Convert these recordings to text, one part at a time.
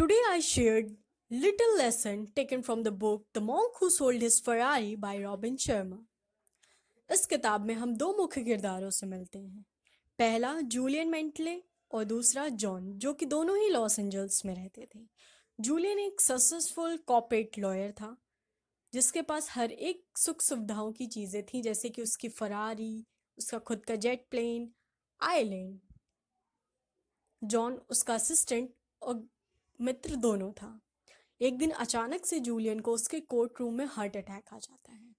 Today I shared little lesson taken from the book The Monk Who Sold His Ferrari by Robin Sharma. इस किताब में हम दो मुख्य किरदारों से मिलते हैं। पहला जूलियन मेंटले और दूसरा जॉन, जो कि दोनों ही लॉस एंजल्स में रहते थे। जूलियन एक सक्सेसफुल कॉर्पोरेट लॉयर था जिसके पास हर एक सुख सुविधाओं की चीज़ें थी, जैसे कि उसकी फरारी, उसका खुद का जेट प्लेन, आइलैंड। जॉन उसका असिस्टेंट और मित्र दोनों था। एक दिन अचानक से जूलियन को उसके कोर्ट रूम में हार्ट अटैक आ जाता है।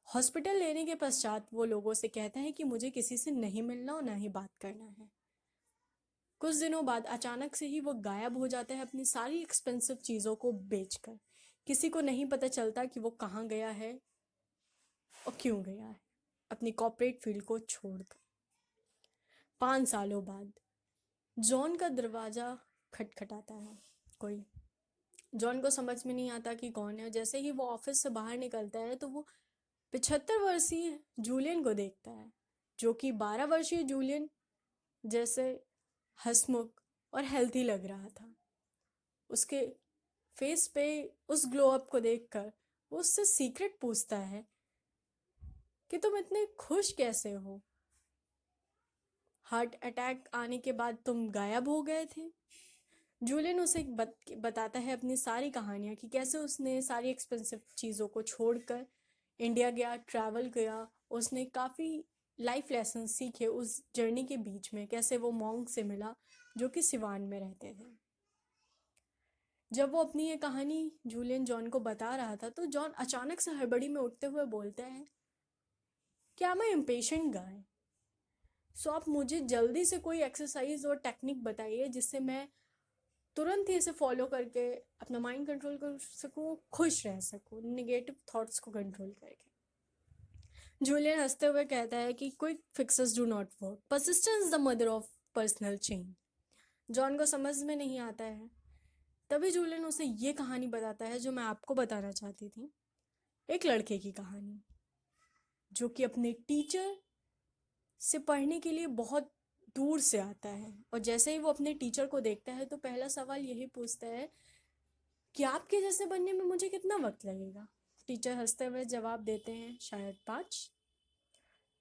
हॉस्पिटल लेने के पश्चात वो लोगों से कहता है कि मुझे किसी से नहीं मिलना और ना ही बात करना है। कुछ दिनों बाद अचानक से ही वो गायब हो जाता है अपनी सारी एक्सपेंसिव चीज़ों को बेचकर। किसी को नहीं पता चलता कि वो कहाँ गया है और क्यों गया है, अपनी कॉर्पोरेट फील्ड को छोड़कर। 5 सालों बाद जॉन का दरवाज़ा खटखटाता है कोई। जॉन को समझ में नहीं आता कि कौन है। जैसे ही वो ऑफिस से बाहर निकलता है तो वो 75 वर्षीय जूलियन को देखता है, जो कि 12 वर्षीय जूलियन जैसे हंसमुख और हेल्थी लग रहा था। उसके फेस पे उस ग्लो अप को देखकर वो उससे सीक्रेट पूछता है कि तुम इतने खुश कैसे हो? हार्ट अटैक आने के बाद तुम गायब हो गए थे। जूलियन उसे बताता है अपनी सारी कहानियाँ कि कैसे उसने सारी एक्सपेंसिव चीज़ों को छोड़कर इंडिया गया, ट्रैवल किया। उसने काफ़ी लाइफ लेसन सीखे उस जर्नी के बीच में। कैसे वो मॉन्क से मिला जो कि सिवान में रहते थे। जब वो अपनी ये कहानी जूलियन जॉन को बता रहा था तो जॉन अचानक से हड़बड़ी में उठते हुए बोलता है, क्या मैं इम्पेशेंट गाय? सो आप मुझे जल्दी से कोई एक्सरसाइज और टेक्निक बताइए जिससे मैं तुरंत ही इसे फॉलो करके अपना माइंड कंट्रोल कर सकूँ, खुश रह सकूँ, निगेटिव थॉट्स को कंट्रोल करके। जूलियन हंसते हुए कहता है कि quick fixes do not work, persistence is the mother of personal change. John को समझ में नहीं आता है। तभी जूलियन उसे ये कहानी बताता है जो मैं आपको बताना चाहती थी। एक लड़के की कहानी जो कि अपने टीचर से पढ़ने के लिए बहुत दूर से आता है, और जैसे ही वो अपने टीचर को देखता है तो पहला सवाल यही पूछता है कि आपके जैसे बनने में मुझे कितना वक्त लगेगा? टीचर हंसते हुए जवाब देते हैं, शायद 5।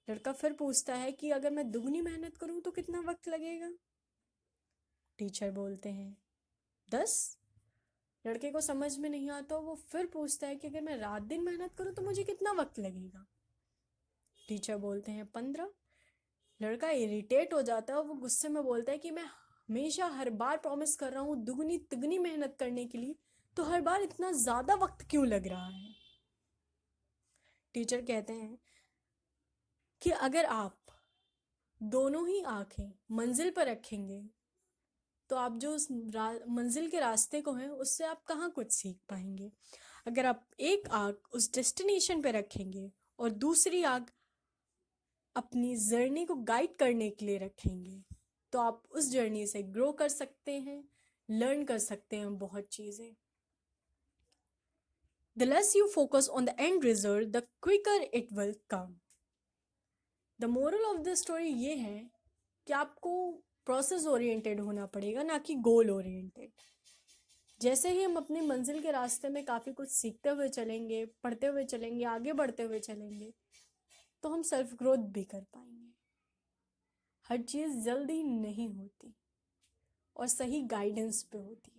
लड़का फिर पूछता है कि अगर मैं दुगनी मेहनत करूं तो कितना वक्त लगेगा? टीचर बोलते हैं 10। लड़के को समझ में नहीं आता, वो फिर पूछता है कि अगर मैं रात दिन मेहनत करूं तो मुझे कितना वक्त लगेगा? टीचर बोलते हैं 15। लड़का इरिटेट हो जाता है और वो गुस्से में बोलता है कि मैं हमेशा हर बार प्रॉमिस कर रहा हूँ दुगनी तिगनी मेहनत करने के लिए, तो हर बार इतना ज़्यादा वक्त क्यों लग रहा है? टीचर कहते हैं कि अगर आप दोनों ही आंखें मंजिल पर रखेंगे तो आप जो उस मंजिल के रास्ते को हैं उससे आप कहाँ कुछ सीख पाएंगे। अगर आप एक आंख उस डेस्टिनेशन पे रखेंगे और दूसरी आंख अपनी जर्नी को गाइड करने के लिए रखेंगे तो आप उस जर्नी से ग्रो कर सकते हैं, लर्न कर सकते हैं बहुत चीज़ें। The less you focus on the end result, the quicker it will come. The moral of the story ये है कि आपको प्रोसेस ओरिएंटेड होना पड़ेगा, ना कि गोल ओरिएंटेड। जैसे ही हम अपनी मंजिल के रास्ते में काफ़ी कुछ सीखते हुए चलेंगे, पढ़ते हुए चलेंगे, आगे बढ़ते हुए चलेंगे, तो हम सेल्फ ग्रोथ भी कर पाएंगे। हर चीज़ जल्दी नहीं होती और सही गाइडेंस पे होती है।